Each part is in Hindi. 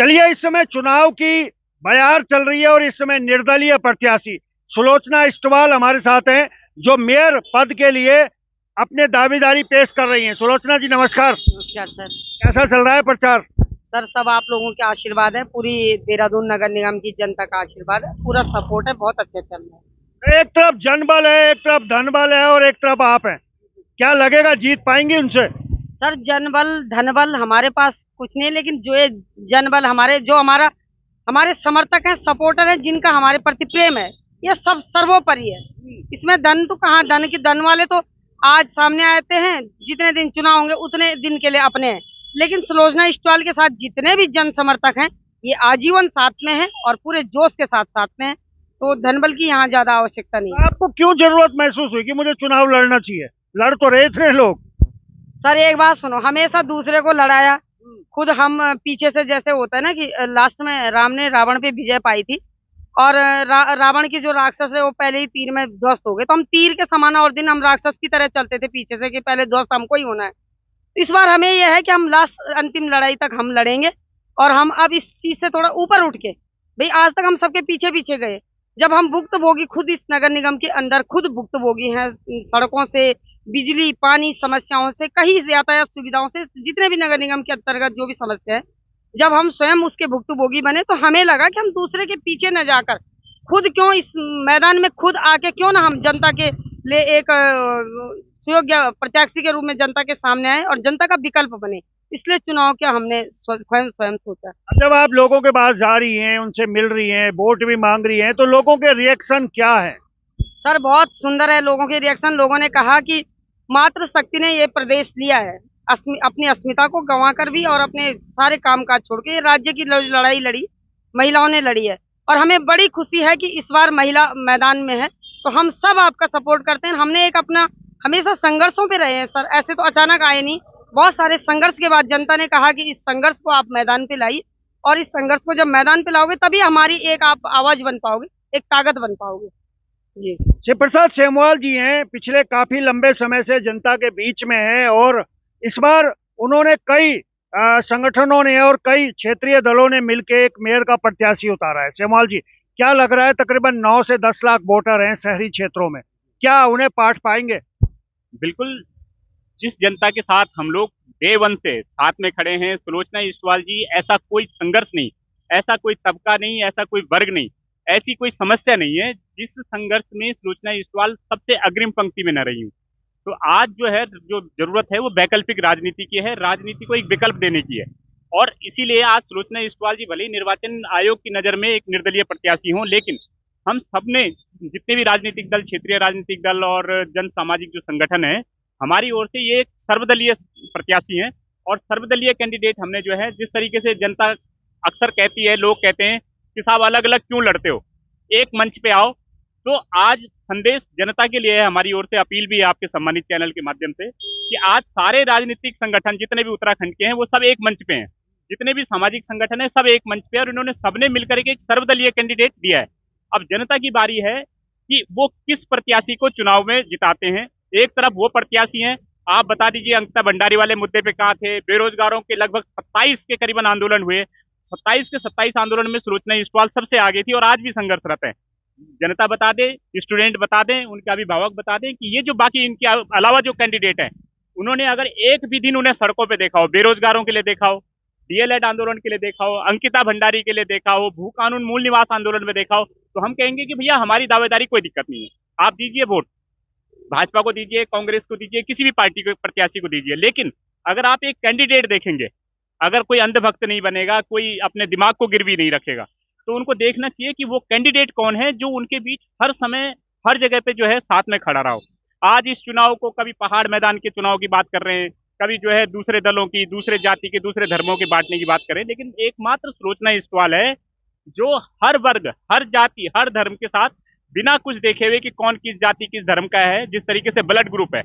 चलिए, इस समय चुनाव की बयार चल रही है और इस समय निर्दलीय प्रत्याशी सुलोचना इस्टवाल हमारे साथ हैं, जो मेयर पद के लिए अपने दावेदारी पेश कर रही हैं। सुलोचना जी, नमस्कार। नमस्कार सर। कैसा चल रहा है प्रचार? सर सब आप लोगों के आशीर्वाद है, पूरी देहरादून नगर निगम की जनता का आशीर्वाद है, पूरा सपोर्ट है, बहुत अच्छे चल रहा है। एक तरफ जनबल है, एक तरफ धनबल है और एक तरफ आप हैं। क्या लगेगा, जीत पाएंगे उनसे? सर जनबल धनबल हमारे पास कुछ नहीं, लेकिन जो ये जनबल हमारे समर्थक हैं, सपोर्टर हैं, जिनका हमारे प्रति प्रेम है, ये सब सर्वोपरि है। इसमें धन तो कहाँ, धन वाले तो आज सामने आते हैं, जितने दिन चुनाव होंगे उतने दिन के लिए अपने हैं, लेकिन सुलोचना इस्टवाल के साथ जितने भी जन समर्थक हैं, ये आजीवन साथ में हैं और पूरे जोश के साथ साथ में हैं। तो धनबल की यहाँ ज्यादा आवश्यकता नहीं है। आपको क्यों जरूरत महसूस हुई कि मुझे चुनाव लड़ना चाहिए? लड़ तो रहे थे लोग। सर एक बात सुनो, हमेशा दूसरे को लड़ाया, खुद हम पीछे से, जैसे होता है ना कि लास्ट में राम ने रावण पे विजय पाई थी और रावण की जो राक्षस है वो पहले ही तीर में ध्वस्त हो गए, तो हम तीर के समान और दिन हम राक्षस की तरह चलते थे पीछे से कि पहले ध्वस्त हमको ही होना है। इस बार हमें यह है कि हम लास्ट अंतिम लड़ाई तक हम लड़ेंगे और हम अब इस चीज से थोड़ा ऊपर उठ के, भाई आज तक हम सबके पीछे पीछे गए, जब हम भुक्तभोगी खुद इस नगर निगम के अंदर खुद भुक्तभोगी हैं, सड़कों से, बिजली पानी समस्याओं से, कहीं यातायात सुविधाओं से, जितने भी नगर निगम के अंतर्गत जो भी समस्या है, जब हम स्वयं उसके भुक्तभोगी बने तो हमें लगा कि हम दूसरे के पीछे न जाकर खुद क्यों इस मैदान में खुद आके क्यों ना हम जनता के लिए एक सुयोग्य प्रत्याशी के रूप में जनता के सामने आए और जनता का विकल्प बने। इसलिए चुनाव क्या हमने स्वयं सोचा। जब आप लोगों के पास जा रही हैं, उनसे मिल रही हैं, वोट भी मांग रही हैं, तो लोगों के रिएक्शन क्या है? सर बहुत सुंदर है लोगों के रिएक्शन। लोगों ने कहा कि मात्र शक्ति ने ये प्रदेश लिया है, अपनी अस्मिता को गंवाकर भी और अपने सारे कामकाज छोड़ के ये राज्य की लड़ाई लड़ी, महिलाओं ने लड़ी है और हमें बड़ी खुशी है कि इस बार महिला मैदान में है, तो हम सब आपका सपोर्ट करते हैं। हमने एक अपना हमेशा संघर्षों पे रहे हैं सर, ऐसे तो अचानक आए नहीं, बहुत सारे संघर्ष के बाद जनता ने कहा कि इस संघर्ष को आप मैदान पे लाइए और इस संघर्ष को जब मैदान पे लाओगे तभी हमारी एक आप आवाज बन पाओगे, एक ताकत बन पाओगे। जी शिव प्रसाद सेमवाल जी हैं, पिछले काफी लंबे समय से जनता के बीच में हैं और इस बार उन्होंने कई संगठनों ने और कई क्षेत्रीय दलों ने मिलकर एक मेयर का प्रत्याशी उतारा है। सेमवाल जी, क्या लग रहा है, तकरीबन 9 से 10 लाख वोटर हैं शहरी क्षेत्रों में, क्या उन्हें पाठ पाएंगे? बिल्कुल। जिस जनता के साथ हम लोग डे वन से साथ में खड़े हैं, सुलोचना इस्टवाल जी, ऐसा कोई संघर्ष नहीं, ऐसा कोई तबका नहीं, ऐसा कोई वर्ग नहीं, ऐसी कोई समस्या नहीं है जिस संघर्ष में सुलोचना इस्टवाल सबसे अग्रिम पंक्ति में न रही हूँ। तो आज जो है, जो जरूरत है वो वैकल्पिक राजनीति की है, राजनीति को एक विकल्प देने की है। और इसीलिए आज सुलोचना इस्टवाल जी भले ही निर्वाचन आयोग की नजर में एक निर्दलीय प्रत्याशी हों, लेकिन हम सबने, जितने भी राजनीतिक दल, क्षेत्रीय राजनीतिक दल और जन सामाजिक जो संगठन है, हमारी ओर से ये एक सर्वदलीय प्रत्याशी हैं। और सर्वदलीय कैंडिडेट हमने जो है, जिस तरीके से जनता अक्सर कहती है, लोग कहते हैं कि साहब अलग अलग क्यों लड़ते हो, एक मंच पे आओ, तो आज संदेश जनता के लिए है, हमारी ओर से अपील भी है आपके सम्मानित चैनल के माध्यम से कि आज सारे राजनीतिक संगठन जितने भी उत्तराखंड के हैं वो सब एक मंच पे हैं, जितने भी सामाजिक संगठन है सब एक मंच पे है और इन्होंने सबने मिलकर एक सर्वदलीय कैंडिडेट दिया है। अब जनता की बारी है कि वो किस प्रत्याशी को चुनाव में जिताते हैं। एक तरफ वो प्रत्याशी हैं, आप बता दीजिए अंकिता भंडारी वाले मुद्दे पे कहाँ थे, बेरोजगारों के लगभग 27 के करीबन आंदोलन हुए, 27 के 27 आंदोलन में सुलोचना इस्टवाल सबसे आगे थी और आज भी संघर्षरत है। जनता बता दे, स्टूडेंट बता दें, उनके अभिभावक बता दें कि ये जो बाकी इनके अलावा जो कैंडिडेट हैं, उन्होंने अगर एक भी दिन उन्हें सड़कों पे देखा हो, बेरोजगारों के लिए देखा हो, डीएलएड आंदोलन के लिए देखा हो, अंकिता भंडारी के लिए देखा हो, भू कानून मूल निवास आंदोलन में देखा हो, तो हम कहेंगे कि भैया हमारी दावेदारी कोई दिक्कत नहीं है, आप दीजिए वोट, भाजपा को दीजिए, कांग्रेस को दीजिए, किसी भी पार्टी को प्रत्याशी को दीजिए। लेकिन अगर आप एक कैंडिडेट देखेंगे, अगर कोई अंधभक्त नहीं बनेगा, कोई अपने दिमाग को गिरवी नहीं रखेगा, तो उनको देखना चाहिए कि वो कैंडिडेट कौन है जो उनके बीच हर समय हर जगह पे जो है साथ में खड़ा रहा हो। आज इस चुनाव को कभी पहाड़ मैदान के चुनाव की बात कर रहे हैं, कभी जो है दूसरे दलों की, दूसरे जाति के, दूसरे धर्मों के बांटने की बात करें, लेकिन एकमात्र सुलोचना इस्टवाल है जो हर वर्ग, हर जाति, हर धर्म के साथ बिना कुछ देखे हुए कि कौन किस जाति किस धर्म का है, जिस तरीके से ब्लड ग्रुप है,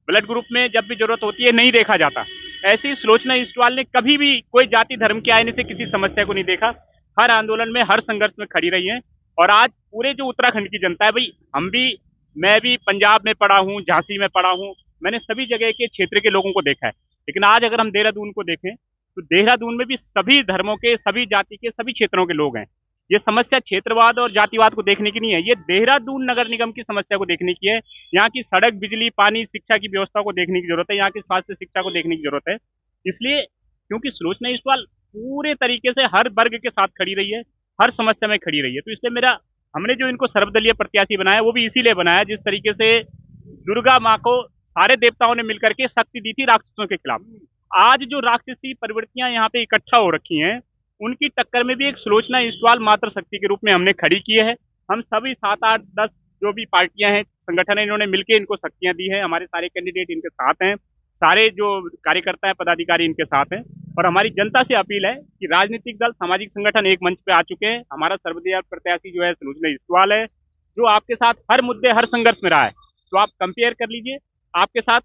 ब्लड ग्रुप में जब भी जरूरत होती है नहीं देखा जाता, ऐसे ही सुलोचना इस्टवाल ने कभी भी कोई जाति धर्म के आने से किसी समस्या को नहीं देखा, हर आंदोलन में, हर संघर्ष में खड़ी रही है। और आज पूरे जो उत्तराखंड की जनता है, भाई हम भी, मैं भी पंजाब में पढ़ा हूँ, झांसी में पढ़ा हूँ, मैंने सभी जगह के क्षेत्र के लोगों को देखा है, लेकिन आज अगर हम देहरादून को देखें तो देहरादून में भी सभी धर्मों के, सभी जाति के, सभी क्षेत्रों के लोग हैं। ये समस्या क्षेत्रवाद और जातिवाद को देखने की नहीं है, ये देहरादून नगर निगम की समस्या को देखने की है। यहाँ की सड़क, बिजली, पानी, शिक्षा की व्यवस्था को देखने की जरूरत है, यहाँ की स्वास्थ्य शिक्षा को देखने की जरूरत है। इसलिए क्योंकि सुलोचना इस्वाल पूरे तरीके से हर वर्ग के साथ खड़ी रही है, हर समस्या में खड़ी रही है, तो इसलिए हमने जो इनको सर्वदलीय प्रत्याशी बनाया वो भी इसीलिए बनाया, जिस तरीके से दुर्गा माँ को सारे देवताओं ने मिलकर के शक्ति दी थी राक्षसों के खिलाफ। आज जो राक्षसी प्रवृत्तियां यहाँ पे इकट्ठा हो रखी हैं, उनकी टक्कर में भी एक सुलोचना इस्वाल मात्र शक्ति के रूप में हमने खड़ी की है। हम सभी 7, 8, 10 जो भी पार्टियां हैं, संगठन है, इन्होंने मिलकर इनको शक्तियां दी है। हमारे सारे कैंडिडेट इनके साथ हैं, सारे जो कार्यकर्ता है, पदाधिकारी इनके साथ हैं। और हमारी जनता से अपील है कि राजनीतिक दल, सामाजिक संगठन एक मंच पे आ चुके हैं। हमारा सर्वदलीय प्रत्याशी जो है सुलोचना इस्वाल है, जो आपके साथ हर मुद्दे, हर संघर्ष में रहा है। तो आप कंपेयर कर लीजिए, आपके साथ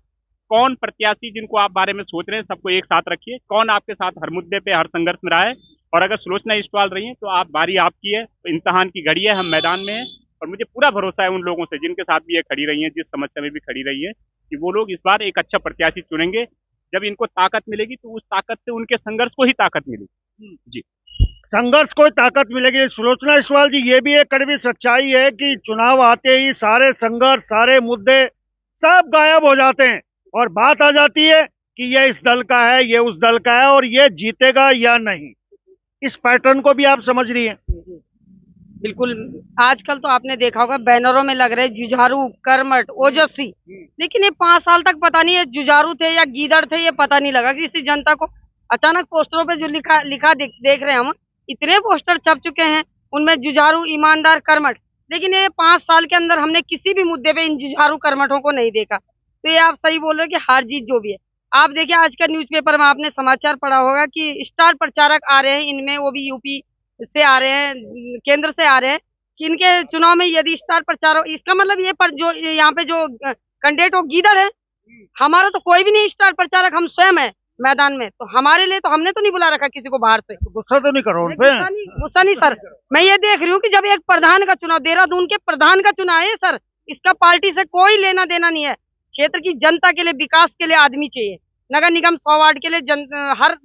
कौन प्रत्याशी जिनको आप बारे में सोच रहे हैं, सबको एक साथ रखिए, कौन आपके साथ हर मुद्दे पे, हर संघर्ष में रहा है। और अगर सुलोचना इस्वाल रही है तो आप, बारी आपकी है, तो इम्तिहान की घड़ी है, हम मैदान में हैं। और मुझे पूरा भरोसा है उन लोगों से जिनके साथ भी ये खड़ी रही है, जिस समस्या में भी खड़ी रही है, कि वो लोग इस बार एक अच्छा प्रत्याशी चुनेंगे। जब इनको ताकत मिलेगी तो उस ताकत से उनके संघर्ष को ही ताकत मिलेगी। जी, संघर्ष को ताकत मिलेगी। सुलोचना इस्वाल जी, ये भी एक कड़वी सच्चाई है कि चुनाव आते ही सारे संघर्ष, सारे मुद्दे सब गायब हो जाते हैं और बात आ जाती है कि ये इस दल का है, ये उस दल का है और ये जीतेगा या नहीं। इस पैटर्न को भी आप समझ रही हैं? बिल्कुल। आजकल तो आपने देखा होगा बैनरों में लग रहे जुझारू, कर्मठ, ओजस्वी, लेकिन ये 5 साल तक पता नहीं ये जुझारू थे या गीदड़ थे, ये पता नहीं लगा किसी जनता को। अचानक पोस्टरों पे जो लिखा देख रहे हैं हम, इतने पोस्टर छप चुके हैं, उनमें जुझारू, ईमानदार, कर्मठ, लेकिन ये 5 साल के अंदर हमने किसी भी मुद्दे पे इन जुझारू कर्मठों को नहीं देखा। तो ये आप सही बोल रहे हो कि हार जीत जो भी है। आप देखिए आज का न्यूज़पेपर में आपने समाचार पढ़ा होगा कि स्टार प्रचारक आ रहे हैं, इनमें वो भी यूपी से आ रहे हैं, केंद्र से आ रहे हैं, कि इनके चुनाव में यदि स्टार प्रचारक, इसका मतलब ये पर जो यहाँ पे जो कैंडिडेट वो गीदड़ है। हमारा तो कोई भी नहीं स्टार प्रचारक, हम स्वयं है मैदान में। तो हमारे लिए तो हमने तो नहीं बुला रखा किसी को बाहर से। गुस्सा तो नहीं करो उन पे? गुस्सा नहीं सर, मैं ये देख रही हूँ कि जब एक प्रधान का चुनाव, देहरादून के प्रधान का चुनाव है सर, इसका पार्टी से कोई लेना देना नहीं है। क्षेत्र की जनता के लिए, विकास के लिए आदमी चाहिए। नगर निगम 100 वार्ड के लिए हर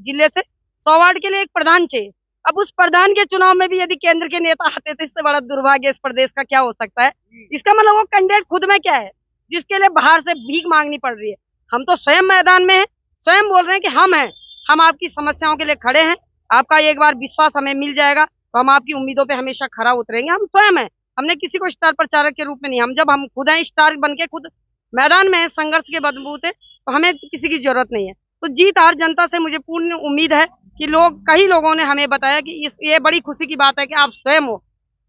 जिले से 100 वार्ड के लिए एक प्रधान चाहिए। अब उस प्रधान के चुनाव में भी यदि केंद्र के नेता आते तो इससे बड़ा दुर्भाग्य इस प्रदेश का क्या हो सकता है। इसका मतलब वो कैंडिडेट खुद में क्या है जिसके लिए बाहर से भीख मांगनी पड़ रही है। हम तो स्वयं मैदान में हैं, स्वयं बोल रहे हैं कि हम हैं, हम आपकी समस्याओं के लिए खड़े हैं, आपका एक बार विश्वास हमें मिल जाएगा तो हम आपकी उम्मीदों पे हमेशा खरा उतरेंगे। हम स्वयं हैं, हमने किसी को स्टार प्रचारक के रूप में नहीं, हम खुद हैं, स्टार बन के खुद मैदान में है, संघर्ष के बलबूते, तो हमें किसी की जरूरत नहीं है। तो जीत हार जनता से मुझे पूर्ण उम्मीद है कि कई लोगों ने हमें बताया कि ये बड़ी खुशी की बात है कि आप स्वयं हो,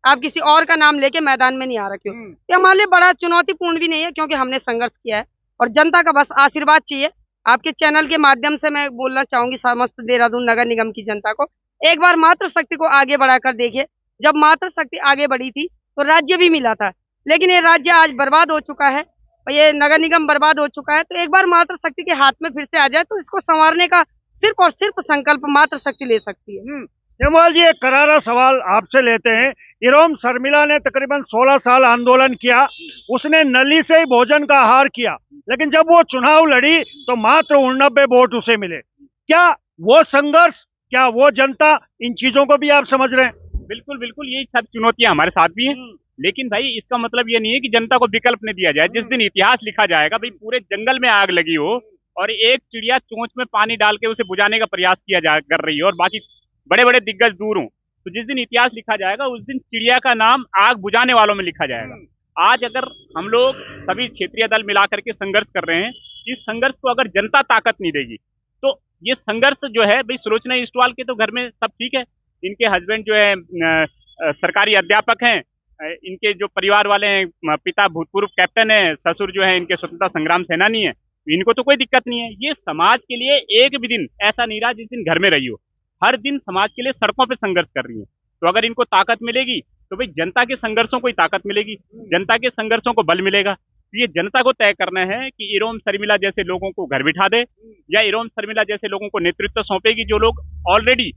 आप किसी और का नाम लेके मैदान में नहीं आ रखे हो। ये हमारे लिए बड़ा चुनौतीपूर्ण भी नहीं है क्योंकि हमने संघर्ष किया है और जनता का बस आशीर्वाद चाहिए। आपके चैनल के माध्यम से मैं बोलना चाहूंगी समस्त देहरादून नगर निगम की जनता को, एक बार मातृ शक्ति को आगे बढ़ाकर देखिए। जब मातृ शक्ति आगे बढ़ी थी तो राज्य भी मिला था, लेकिन ये राज्य आज बर्बाद हो चुका है और ये नगर निगम बर्बाद हो चुका है। तो एक बार मातृ शक्ति के हाथ में फिर से आ जाए तो इसको संवारने का सिर्फ और सिर्फ संकल्प मातृ शक्ति ले सकती है। जयमाल जी, एक करारा सवाल आपसे लेते हैं। इरोम शर्मिला ने तकरीबन 16 साल आंदोलन किया, उसने नली से ही भोजन का आहार किया, लेकिन जब वो चुनाव लड़ी तो मात्र 89 वोट उसे मिले। क्या वो संघर्ष, क्या वो जनता, इन चीजों को भी आप समझ रहे हैं? बिल्कुल बिल्कुल, यही सब चुनौतियां हमारे साथ भी हैं, लेकिन भाई इसका मतलब ये नहीं है कि जनता को विकल्प नहीं दिया जाए। जिस दिन इतिहास लिखा जाएगा, भाई पूरे जंगल में आग लगी हो और एक चिड़िया चोंच में पानी डाल के उसे बुझाने का प्रयास कर रही है और बाकी बड़े बड़े दिग्गज दूर हों, तो जिस दिन इतिहास लिखा जाएगा उस दिन चिड़िया का नाम आग बुझाने वालों में लिखा जाएगा। आज अगर हम लोग सभी क्षेत्रीय दल मिला करके संघर्ष कर रहे हैं, इस संघर्ष को अगर जनता ताकत नहीं देगी तो ये संघर्ष जो है, भाई सुलोचना इस्वाल के तो घर में सब ठीक है, इनके हस्बैंड जो है सरकारी अध्यापक हैं, इनके जो परिवार वाले हैं, पिता भूतपूर्व कैप्टन है, ससुर जो है इनके स्वतंत्रता संग्राम सेनानी है, इनको तो कोई दिक्कत नहीं है। ये समाज के लिए एक भी दिन ऐसा नहीं रहा जिस दिन घर में रही हो, हर दिन समाज के लिए सड़कों पे संघर्ष कर रही है। तो अगर इनको ताकत मिलेगी तो भाई जनता के संघर्षों को ही ताकत मिलेगी, जनता के संघर्षों को बल मिलेगा। तो ये जनता को तय करना है कि इरोम शर्मिला जैसे लोगों को घर बिठा दे या इरोम शर्मिला जैसे लोगों को नेतृत्व सौंपेगी, जो लोग ऑलरेडी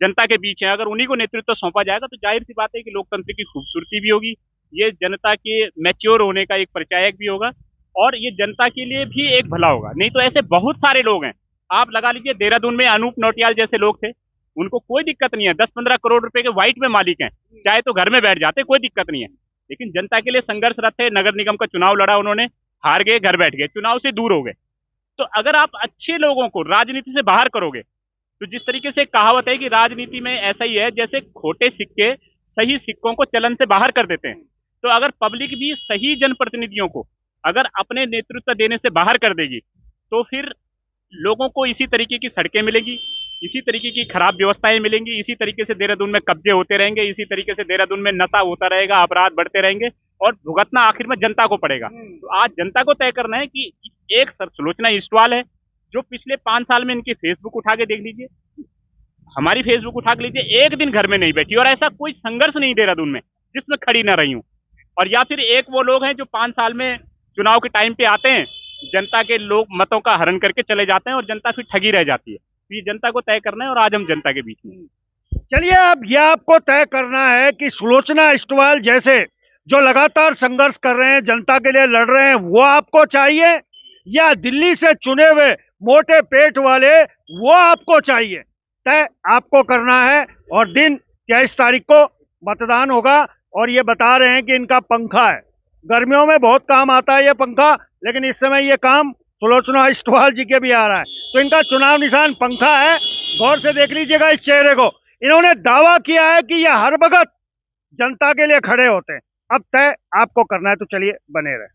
जनता के बीच है। अगर उन्हीं को नेतृत्व सौंपा जाएगा तो जाहिर सी बात है कि लोकतंत्र की खूबसूरती भी होगी, ये जनता के मैच्योर होने का एक परिचायक भी होगा और ये जनता के लिए भी एक भला होगा। नहीं तो ऐसे बहुत सारे लोग हैं, आप लगा लीजिए देहरादून में अनूप नौटियाल जैसे लोग थे, उनको कोई दिक्कत नहीं है, 10-15 करोड़ रुपए के व्हाइट में मालिक हैं, चाहे तो घर में बैठ जाते, कोई दिक्कत नहीं है। लेकिन जनता के लिए संघर्षरत थे, नगर निगम का चुनाव लड़ा उन्होंने, हार गए, घर बैठ गए, चुनाव से दूर हो गए। तो अगर आप अच्छे लोगों को राजनीति से बाहर करोगे, तो जिस तरीके से कहावत है कि राजनीति में ऐसा ही है जैसे खोटे सिक्के सही सिक्कों को चलन से बाहर कर देते हैं, तो अगर पब्लिक भी सही जनप्रतिनिधियों को अगर अपने नेतृत्व देने से बाहर कर देगी, तो फिर लोगों को इसी तरीके की सड़कें मिलेंगी, इसी तरीके की खराब व्यवस्थाएं मिलेंगी, इसी तरीके से देहरादून में कब्जे होते रहेंगे, इसी तरीके से देहरादून में नशा होता रहेगा, अपराध बढ़ते रहेंगे और भुगतना आखिर में जनता को पड़ेगा। तो आज जनता को तय करना है कि एक सर सुलोचना ईस्टवाल है, जो पिछले 5 साल में इनकी फेसबुक उठा के देख लीजिए, हमारी फेसबुक उठा के लीजिए, एक दिन घर में नहीं बैठी और ऐसा कोई संघर्ष नहीं देहरादून में जिसमें खड़ी ना रही हूँ। और या फिर एक वो लोग हैं जो 5 साल में चुनाव के टाइम पे आते हैं, जनता के लोग मतों का हरण करके चले जाते हैं और जनता फिर ठगी रह जाती है। तो ये जनता को तय करना है और आज हम जनता के बीच में। चलिए, अब यह आपको तय करना है कि सुलोचना ईस्टवाल जैसे जो लगातार संघर्ष कर रहे हैं, जनता के लिए लड़ रहे हैं, वो आपको चाहिए या दिल्ली से चुने हुए मोटे पेट वाले वो आपको चाहिए? तय आपको करना है। और दिन 23 तारीख को मतदान होगा और ये बता रहे हैं कि इनका पंखा है, गर्मियों में बहुत काम आता है ये पंखा, लेकिन इस समय ये काम सुलोचना ईस्टवाल जी के भी आ रहा है। तो इनका चुनाव निशान पंखा है। गौर से देख लीजिएगा इस चेहरे को। इन्होंने दावा किया है कि ये हर वक्त जनता के लिए खड़े होते हैं। अब तय आपको करना है, तो चलिए बने रहे।